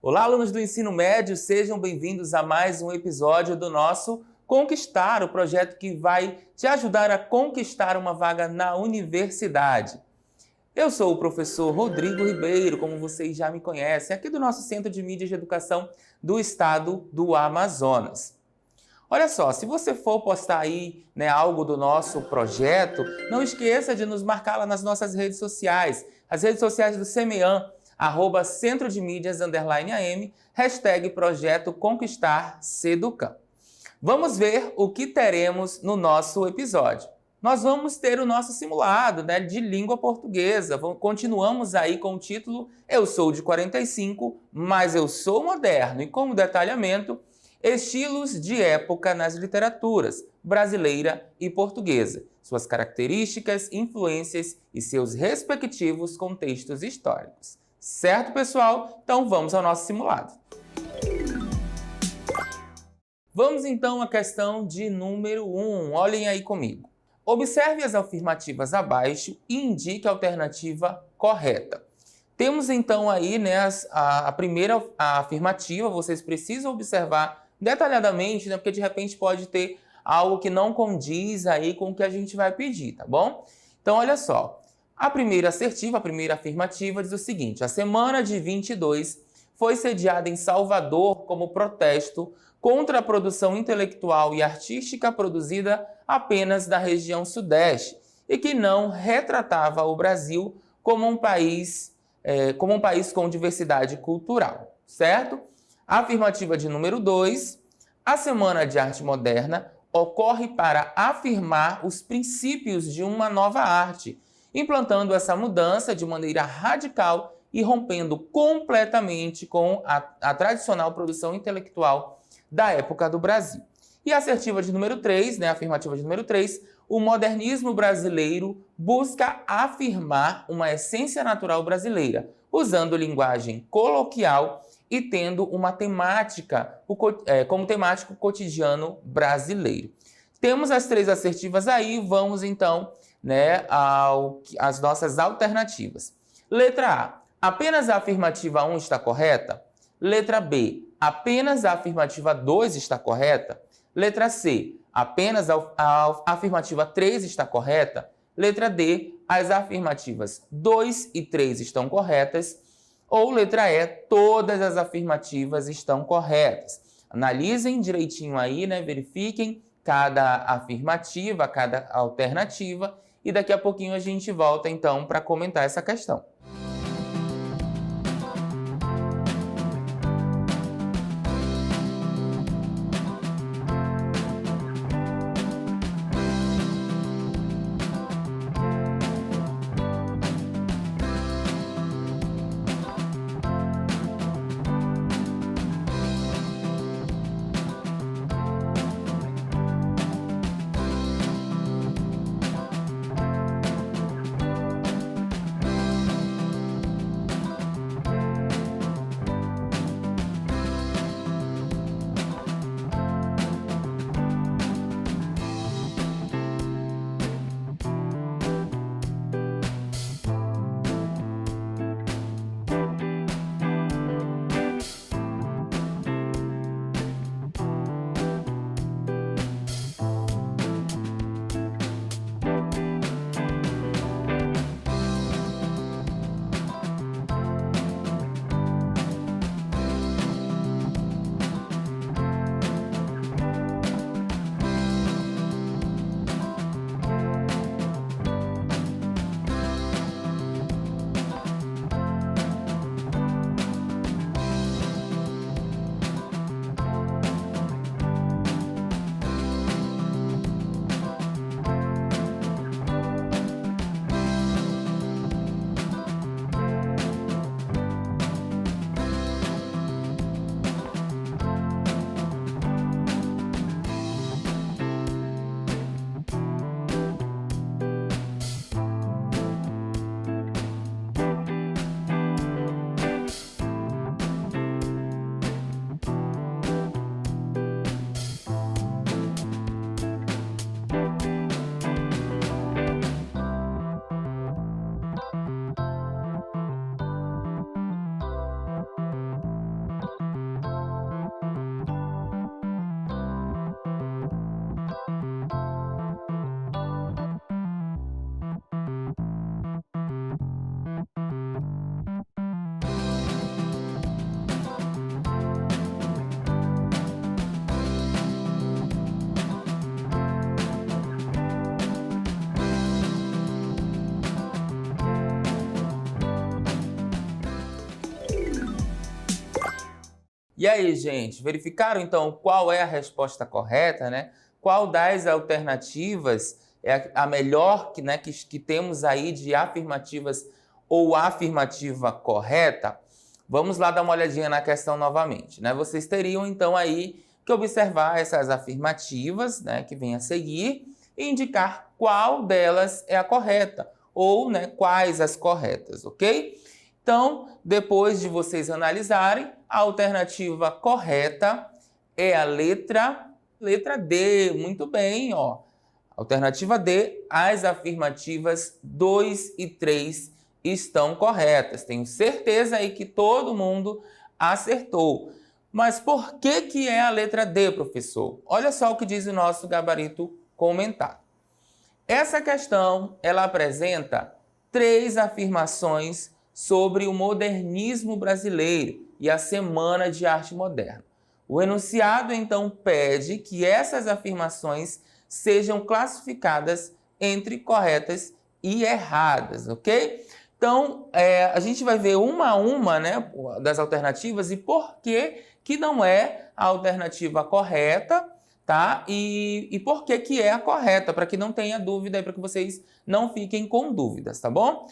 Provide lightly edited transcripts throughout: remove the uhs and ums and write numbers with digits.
Olá, alunos do ensino médio, sejam bem-vindos a mais um episódio do nosso Conquistar, o projeto que vai te ajudar a conquistar uma vaga na universidade. Eu sou o professor Rodrigo Ribeiro, como vocês já me conhecem, aqui do nosso Centro de Mídias de Educação do Estado do Amazonas. Olha só, se você for postar aí algo do nosso projeto, não esqueça de nos marcar lá nas nossas redes sociais, as redes sociais do CEMEAN, @Centro de Mídias _AM, hashtag Projeto Conquistar Seducam. Vamos ver o que teremos no nosso episódio. Nós vamos ter o nosso simulado de língua portuguesa. Continuamos aí com o título Eu sou de 45, mas eu sou moderno. E como detalhamento, estilos de época nas literaturas brasileira e portuguesa, suas características, influências e seus respectivos contextos históricos. Certo, pessoal? Então vamos ao nosso simulado. Vamos então à questão de número 1. Olhem aí comigo. Observe as afirmativas abaixo e indique a alternativa correta. Temos então aí a primeira afirmativa, vocês precisam observar detalhadamente, porque de repente pode ter algo que não condiz aí com o que a gente vai pedir, tá bom? Então olha só. A primeira assertiva, a primeira afirmativa diz o seguinte: a Semana de 22 foi sediada em Salvador como protesto contra a produção intelectual e artística produzida apenas da região sudeste e que não retratava o Brasil como um país com diversidade cultural, certo? A afirmativa de número 2, a Semana de Arte Moderna ocorre para afirmar os princípios de uma nova arte, implantando essa mudança de maneira radical e rompendo completamente com a tradicional produção intelectual da época do Brasil. E a assertiva de número 3, a afirmativa de número 3, o modernismo brasileiro busca afirmar uma essência natural brasileira, usando linguagem coloquial e tendo uma temática, como temático cotidiano brasileiro. Temos as três assertivas aí, vamos então às nossas alternativas. Letra A, apenas a afirmativa 1 está correta? Letra B, apenas a afirmativa 2 está correta? Letra C, apenas a afirmativa 3 está correta? Letra D, as afirmativas 2 e 3 estão corretas? Ou letra E, todas as afirmativas estão corretas? Analisem direitinho aí, verifiquem cada afirmativa, cada alternativa, e daqui a pouquinho a gente volta então para comentar essa questão. E aí, gente, verificaram então qual é a resposta correta, né? Qual das alternativas é a melhor né, que temos aí de afirmativas ou afirmativa correta? Vamos lá dar uma olhadinha na questão novamente, né? Vocês teriam então aí que observar essas afirmativas, né, que vêm a seguir e indicar qual delas é a correta ou, né, quais as corretas, ok? Então, depois de vocês analisarem, a alternativa correta é a letra D. Muito bem, ó. Alternativa D, as afirmativas 2 e 3 estão corretas. Tenho certeza aí que todo mundo acertou. Mas por que é a letra D, professor? Olha só o que diz o nosso gabarito comentado. Essa questão, ela apresenta 3 afirmações sobre o modernismo brasileiro e a Semana de Arte Moderna. O enunciado, então, pede que essas afirmações sejam classificadas entre corretas e erradas, ok? Então, a gente vai ver uma a uma, né, das alternativas e por que não é a alternativa correta, tá? E por que é a correta, para que não tenha dúvida e para que vocês não fiquem com dúvidas, tá bom?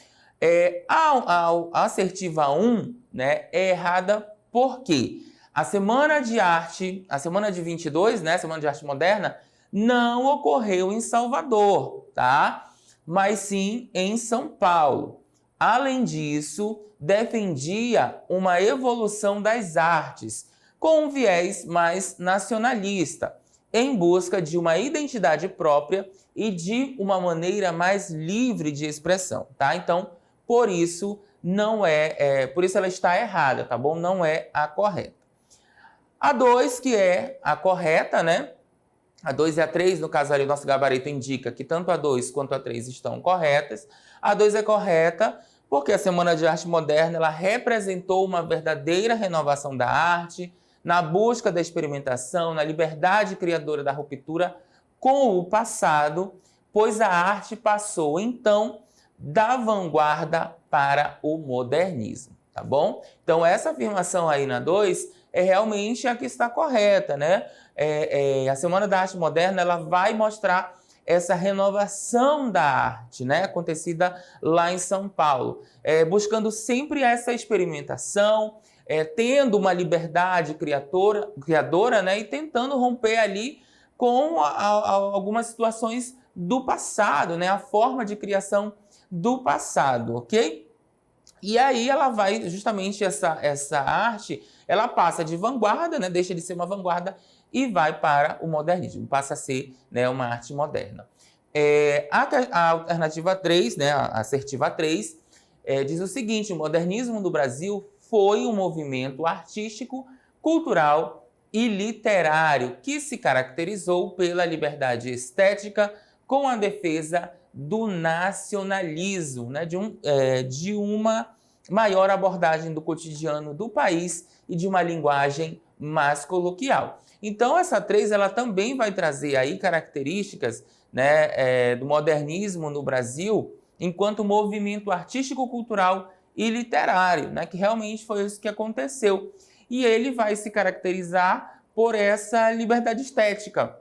A assertiva 1, né, é errada porque a Semana de Arte, a Semana de 22, né, Semana de Arte Moderna, não ocorreu em Salvador, tá? Mas sim em São Paulo. Além disso, defendia uma evolução das artes, com um viés mais nacionalista, em busca de uma identidade própria e de uma maneira mais livre de expressão, tá? Então, por isso por isso ela está errada, tá bom? Não é a correta. A 2, que é a correta, né? A 2 e a 3, no caso ali, o nosso gabarito indica que tanto a 2 quanto a 3 estão corretas. A 2 é correta porque a Semana de Arte Moderna ela representou uma verdadeira renovação da arte, na busca da experimentação, na liberdade criadora da ruptura com o passado, pois a arte passou, então, da vanguarda para o modernismo, tá bom? Então, essa afirmação aí na 2 é realmente a que está correta, né? A Semana da Arte Moderna ela vai mostrar essa renovação da arte, né, acontecida lá em São Paulo, buscando sempre essa experimentação, tendo uma liberdade criadora, né, e tentando romper ali com algumas situações do passado, né, a forma de criação do passado, ok? E aí ela vai, justamente essa arte, ela passa de vanguarda, né, deixa de ser uma vanguarda e vai para o modernismo, passa a ser, né, uma arte moderna. A alternativa 3, né, a assertiva 3, diz o seguinte: o modernismo no Brasil foi um movimento artístico, cultural e literário que se caracterizou pela liberdade estética com a defesa do nacionalismo, né, de uma maior abordagem do cotidiano do país e de uma linguagem mais coloquial. Então, essa 3 ela também vai trazer aí características, né, do modernismo no Brasil enquanto movimento artístico, cultural e literário, né, que realmente foi isso que aconteceu. E ele vai se caracterizar por essa liberdade estética,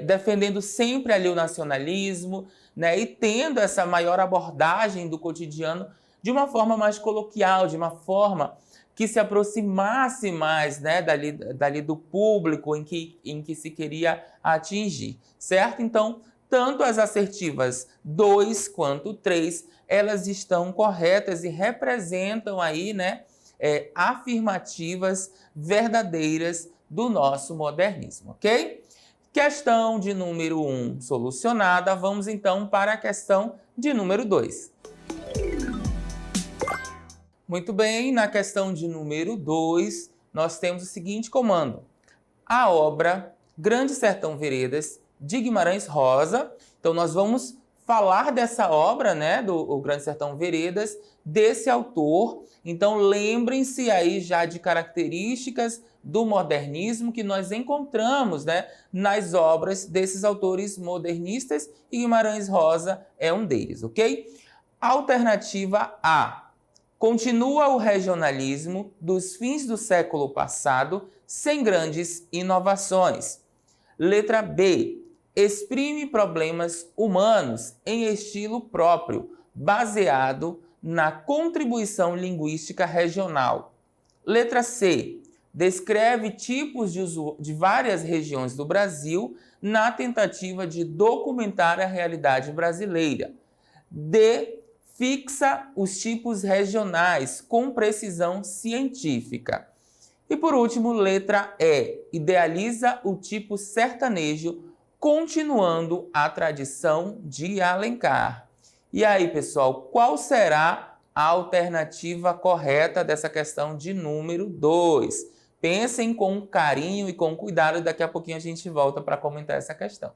defendendo sempre ali o nacionalismo, né, e tendo essa maior abordagem do cotidiano de uma forma mais coloquial, de uma forma que se aproximasse mais, né, dali do público em que se queria atingir, certo? Então, tanto as assertivas 2 quanto 3, elas estão corretas e representam aí, né, afirmativas verdadeiras do nosso modernismo, ok? Questão de número 1 solucionada, vamos então para a questão de número 2. Muito bem, na questão de número 2, nós temos o seguinte comando. A obra Grande Sertão Veredas, de Guimarães Rosa. Então, nós vamos falar dessa obra, né, do Grande Sertão Veredas, desse autor. Então, lembrem-se aí já de características do modernismo que nós encontramos, né, nas obras desses autores modernistas e Guimarães Rosa é um deles, ok? Alternativa A. Continua o regionalismo dos fins do século passado, sem grandes inovações. Letra B. Exprime problemas humanos em estilo próprio, baseado na contribuição linguística regional. Letra C. Descreve tipos de várias regiões do Brasil na tentativa de documentar a realidade brasileira. D. Fixa os tipos regionais com precisão científica. E por último, letra E. Idealiza o tipo sertanejo, continuando a tradição de Alencar. E aí, pessoal, qual será a alternativa correta dessa questão de número 2? Pensem com carinho e com cuidado, e daqui a pouquinho a gente volta para comentar essa questão.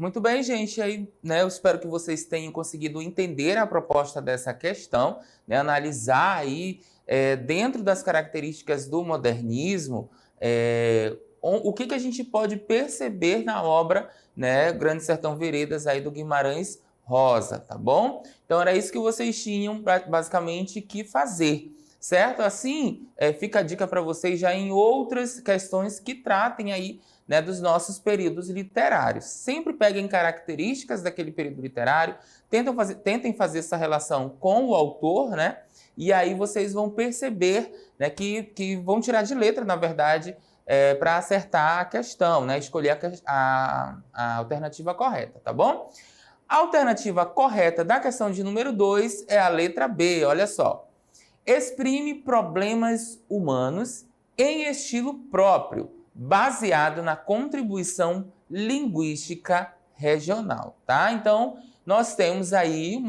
Muito bem, gente. Aí, né, eu espero que vocês tenham conseguido entender a proposta dessa questão, né, analisar aí, dentro das características do modernismo, o que a gente pode perceber na obra, né, Grande Sertão Veredas aí do Guimarães Rosa, tá bom? Então era isso que vocês tinham basicamente que fazer, certo? Assim, fica a dica para vocês já em outras questões que tratem aí, né, dos nossos períodos literários. Sempre peguem características daquele período literário, tentem fazer essa relação com o autor, né? E aí vocês vão perceber, né, que vão tirar de letra, na verdade, para acertar a questão, né? Escolher a alternativa correta, tá bom? A alternativa correta da questão de número 2 é a letra B, olha só. exprime problemas humanos em estilo próprio, baseado na contribuição linguística regional, tá? Então, nós temos aí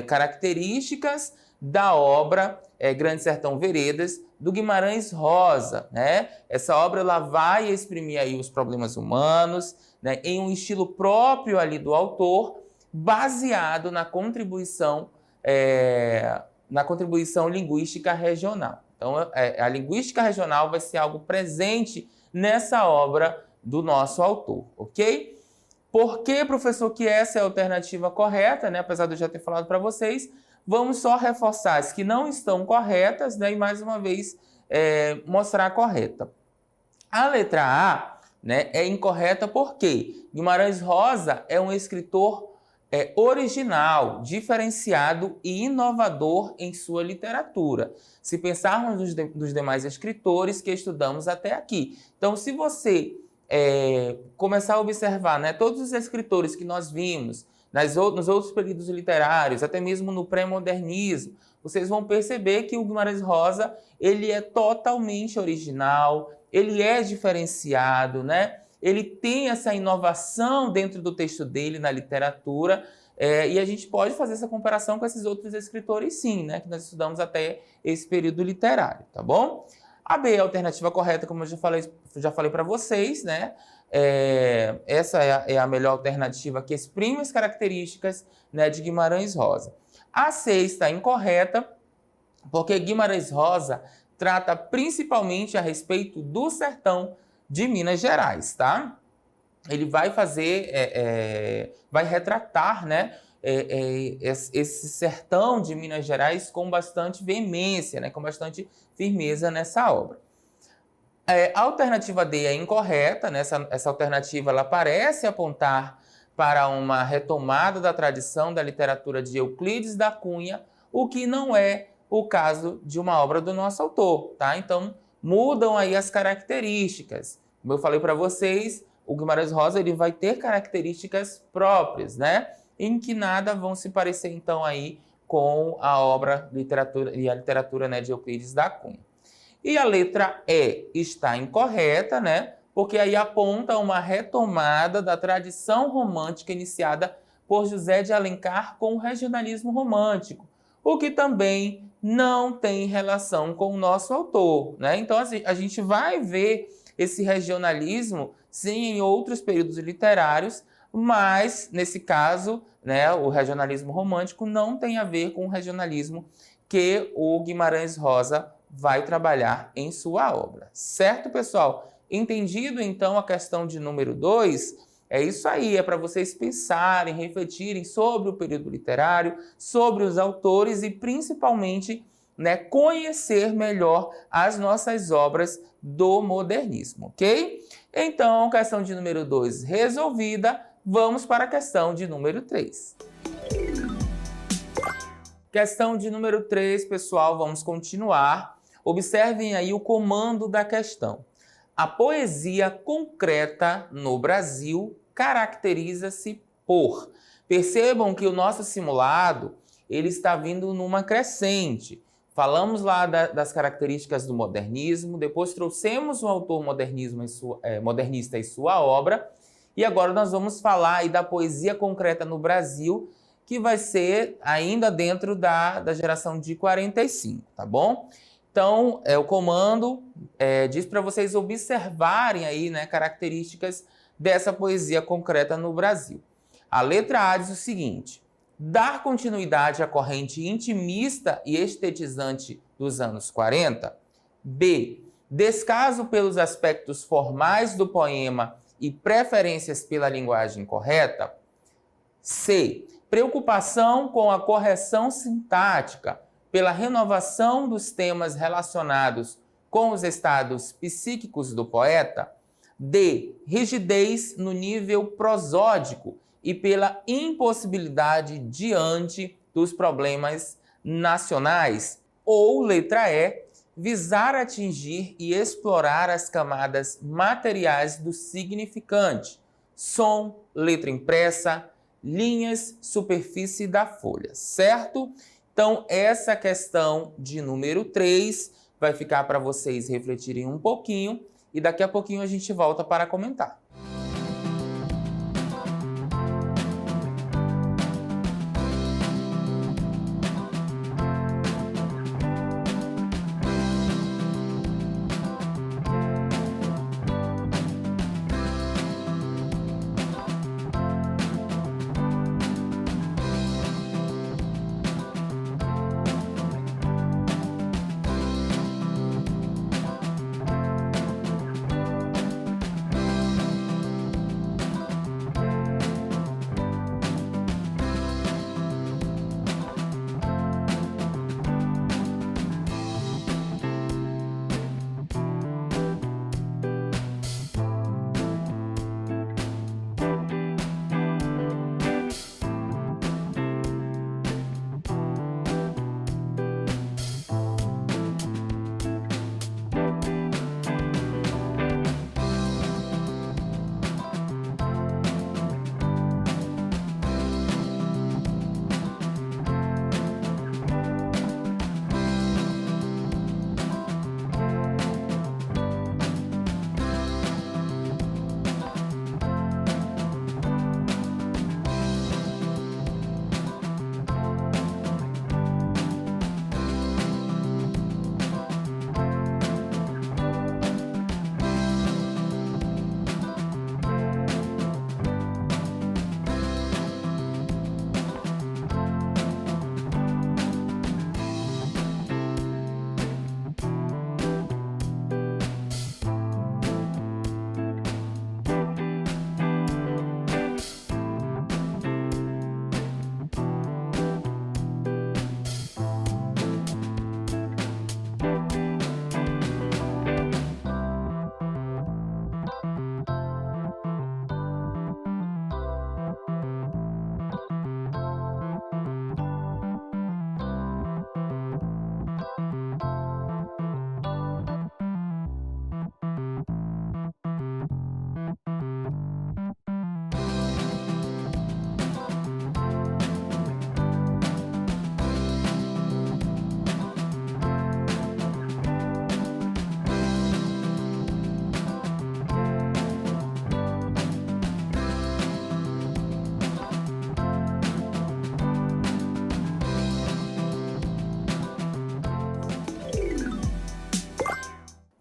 características da obra Grande Sertão Veredas, do Guimarães Rosa, né? Essa obra ela vai exprimir aí os problemas humanos, né, em um estilo próprio ali do autor, baseado na contribuição linguística regional. Então, a linguística regional vai ser algo presente nessa obra do nosso autor, ok? Por que, professor, que essa é a alternativa correta, né? Apesar de eu já ter falado para vocês, vamos só reforçar as que não estão corretas, né? E mais uma vez mostrar a correta. A letra A, né, é incorreta porque Guimarães Rosa é um escritor original, diferenciado e inovador em sua literatura. Se pensarmos nos demais escritores que estudamos até aqui. Então, se você começar a observar, né, todos os escritores que nós vimos nos outros períodos literários, até mesmo no pré-modernismo, vocês vão perceber que o Guimarães Rosa ele é totalmente original, ele é diferenciado, né? Ele tem essa inovação dentro do texto dele na literatura, e a gente pode fazer essa comparação com esses outros escritores sim, né? Que nós estudamos até esse período literário, tá bom? A B é a alternativa correta, como eu já falei para vocês, né? Essa é a melhor alternativa que exprime as características, né, de Guimarães Rosa. A C está incorreta, porque Guimarães Rosa trata principalmente a respeito do sertão de Minas Gerais, tá? Ele vai vai retratar, né, esse sertão de Minas Gerais com bastante veemência, né, com bastante firmeza nessa obra. A alternativa D é incorreta, né? Essa alternativa ela parece apontar para uma retomada da tradição da literatura de Euclides da Cunha, o que não é o caso de uma obra do nosso autor, tá? Então, mudam aí as características. Como eu falei para vocês, o Guimarães Rosa ele vai ter características próprias, né? Em que nada vão se parecer, então, aí com a obra a literatura, né, de Euclides da Cunha. E a letra E está incorreta, né? Porque aí aponta uma retomada da tradição romântica iniciada por José de Alencar com o regionalismo romântico, o que também não tem relação com o nosso autor, né? Então, assim, a gente vai ver esse regionalismo, sim, em outros períodos literários, mas, nesse caso, né, o regionalismo romântico não tem a ver com o regionalismo que o Guimarães Rosa vai trabalhar em sua obra. Certo, pessoal? Entendido, então, a questão de número 2? É isso aí, é para vocês pensarem, refletirem sobre o período literário, sobre os autores e, principalmente, né, conhecer melhor as nossas obras do modernismo, ok? Então, questão de número 2 resolvida, vamos para a questão de número 3. Questão de número 3, pessoal, vamos continuar. Observem aí o comando da questão. A poesia concreta no Brasil caracteriza-se por... Percebam que o nosso simulado ele está vindo numa crescente. Falamos lá das características do modernismo, depois trouxemos o autor modernista em sua obra, e agora nós vamos falar aí da poesia concreta no Brasil, que vai ser ainda dentro da geração de 45, tá bom? Então, o comando diz para vocês observarem aí, né, características dessa poesia concreta no Brasil. A letra A diz o seguinte: dar continuidade à corrente intimista e estetizante dos anos 40. B. Descaso pelos aspectos formais do poema e preferências pela linguagem correta. C. Preocupação com a correção sintática, pela renovação dos temas relacionados com os estados psíquicos do poeta. D. Rigidez no nível prosódico e pela impossibilidade diante dos problemas nacionais. Ou, letra E, visar atingir e explorar as camadas materiais do significante, som, letra impressa, linhas, superfície da folha, certo? Então, essa questão de número 3 vai ficar para vocês refletirem um pouquinho e daqui a pouquinho a gente volta para comentar.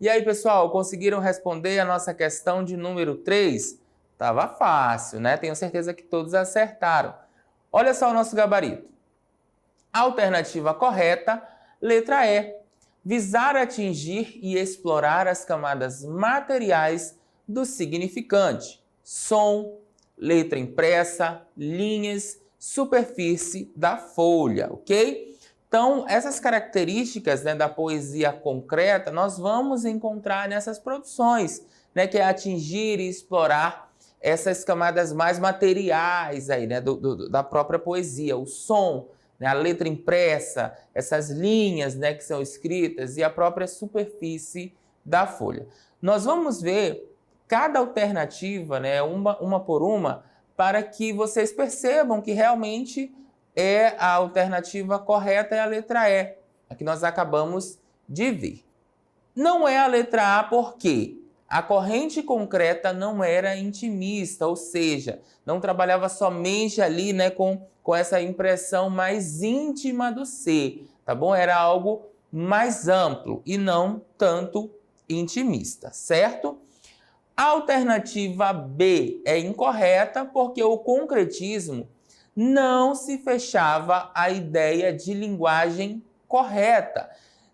E aí, pessoal, conseguiram responder a nossa questão de número 3? Tava fácil, né? Tenho certeza que todos acertaram. Olha só o nosso gabarito. Alternativa correta, letra E. Visar atingir e explorar as camadas materiais do significante. Som, letra impressa, linhas, superfície da folha, ok? Então, essas características, né, da poesia concreta, nós vamos encontrar nessas produções, né, que é atingir e explorar essas camadas mais materiais aí, né, da própria poesia, o som, né, a letra impressa, essas linhas, né, que são escritas e a própria superfície da folha. Nós vamos ver cada alternativa, né, uma por uma, para que vocês percebam que realmente a alternativa correta é a letra E, a que nós acabamos de ver. Não é a letra A porque a corrente concreta não era intimista, ou seja, não trabalhava somente ali, né, com essa impressão mais íntima do ser, tá bom? Era algo mais amplo e não tanto intimista, certo? A alternativa B é incorreta porque o concretismo não se fechava à ideia de linguagem correta.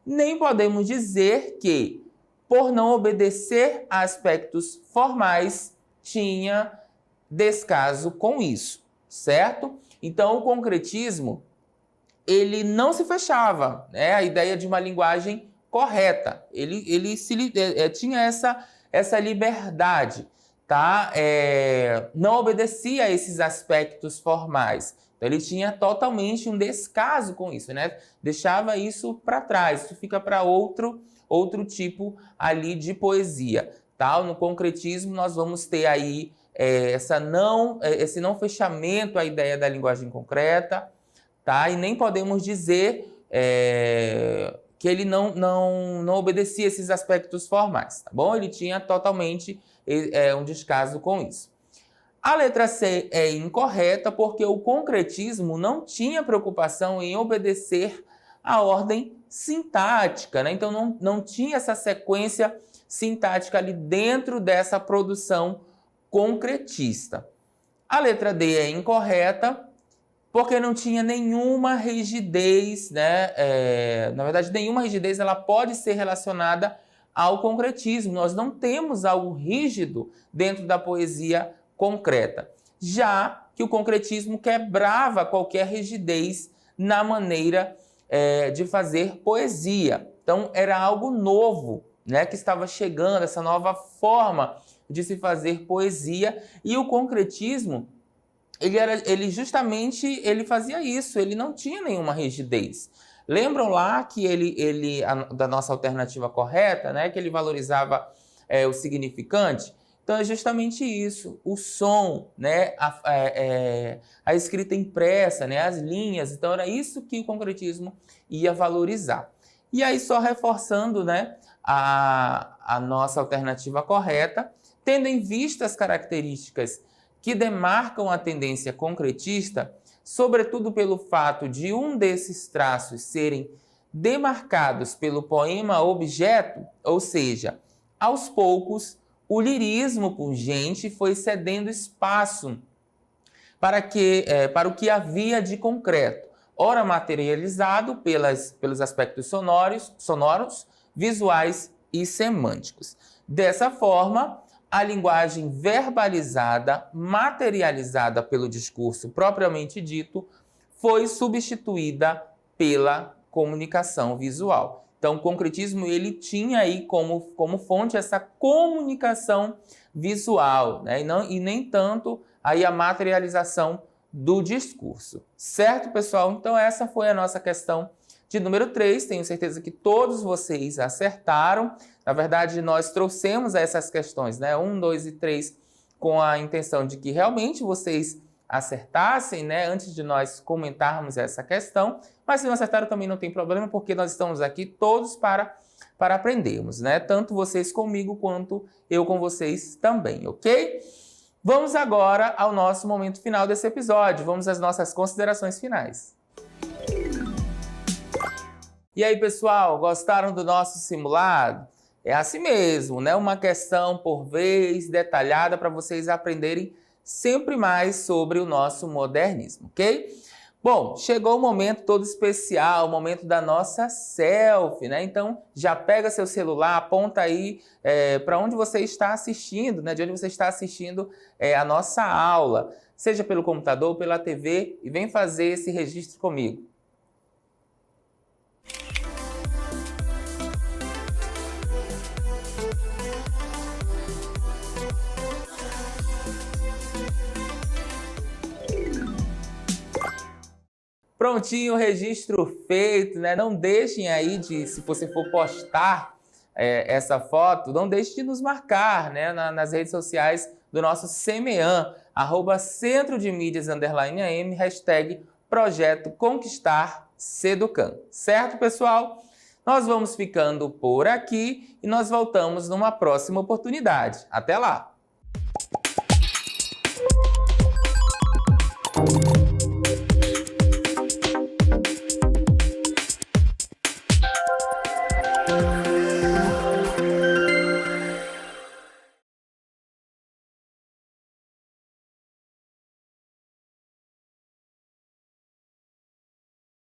Nem podemos dizer que, por não obedecer a aspectos formais, tinha descaso com isso, certo? Então, o concretismo, ele não se fechava, né, à ideia de uma linguagem correta. Ele tinha essa liberdade, tá? Não obedecia a esses aspectos formais. Então, ele tinha totalmente um descaso com isso, né? Deixava isso para trás. Isso fica para outro tipo ali de poesia, tá? No concretismo, nós vamos ter aí esse não fechamento à ideia da linguagem concreta, tá? E nem podemos dizer que ele não obedecia esses aspectos formais, tá bom? Ele tinha totalmente um descaso com isso. A letra C é incorreta porque o concretismo não tinha preocupação em obedecer a ordem sintática, né? Então não tinha essa sequência sintática ali dentro dessa produção concretista. A letra D é incorreta porque não tinha nenhuma rigidez, né? Na verdade, nenhuma rigidez ela pode ser relacionada ao concretismo. Nós não temos algo rígido dentro da poesia concreta, já que o concretismo quebrava qualquer rigidez na maneira de fazer poesia. Então, era algo novo, né, que estava chegando, essa nova forma de se fazer poesia, e o concretismo, ele justamente fazia isso, ele não tinha nenhuma rigidez. Lembram lá que da nossa alternativa correta, né, que ele valorizava o significante? Então é justamente isso, o som, né, a escrita impressa, né, as linhas. Então era isso que o concretismo ia valorizar. E aí só reforçando, né, a nossa alternativa correta, tendo em vista as características que demarcam a tendência concretista, sobretudo pelo fato de um desses traços serem demarcados pelo poema objeto, ou seja, aos poucos, o lirismo pungente foi cedendo espaço para o que havia de concreto, ora materializado pelos aspectos sonoros, visuais e semânticos. Dessa forma, a linguagem verbalizada, materializada pelo discurso propriamente dito, foi substituída pela comunicação visual. Então, o concretismo ele tinha aí como fonte essa comunicação visual, né? E nem tanto aí a materialização do discurso. Certo, pessoal? Então, essa foi a nossa questão de número 3. Tenho certeza que todos vocês acertaram. Na verdade, nós trouxemos essas questões, né? 1, 2 e 3, com a intenção de que realmente vocês acertassem, né? Antes de nós comentarmos essa questão. Mas se não acertaram também não tem problema, porque nós estamos aqui todos para aprendermos, né? Tanto vocês comigo quanto eu com vocês também, ok? Vamos agora ao nosso momento final desse episódio. Vamos às nossas considerações finais. E aí, pessoal, gostaram do nosso simulado? É assim mesmo, né? Uma questão por vez, detalhada, para vocês aprenderem sempre mais sobre o nosso modernismo, ok? Bom, chegou o momento todo especial, o momento da nossa selfie, né? Então, já pega seu celular, aponta aí para onde você está assistindo, né? De onde você está assistindo a nossa aula, seja pelo computador ou pela TV, e vem fazer esse registro comigo. Prontinho, o registro feito, né? Não deixem aí se você for postar essa foto, não deixe de nos marcar, né? Nas redes sociais do nosso CEMEAN, @Centro de Mídias _AM, hashtag Projeto Conquistar Seducan. Certo, pessoal? Nós vamos ficando por aqui e nós voltamos numa próxima oportunidade. Até lá!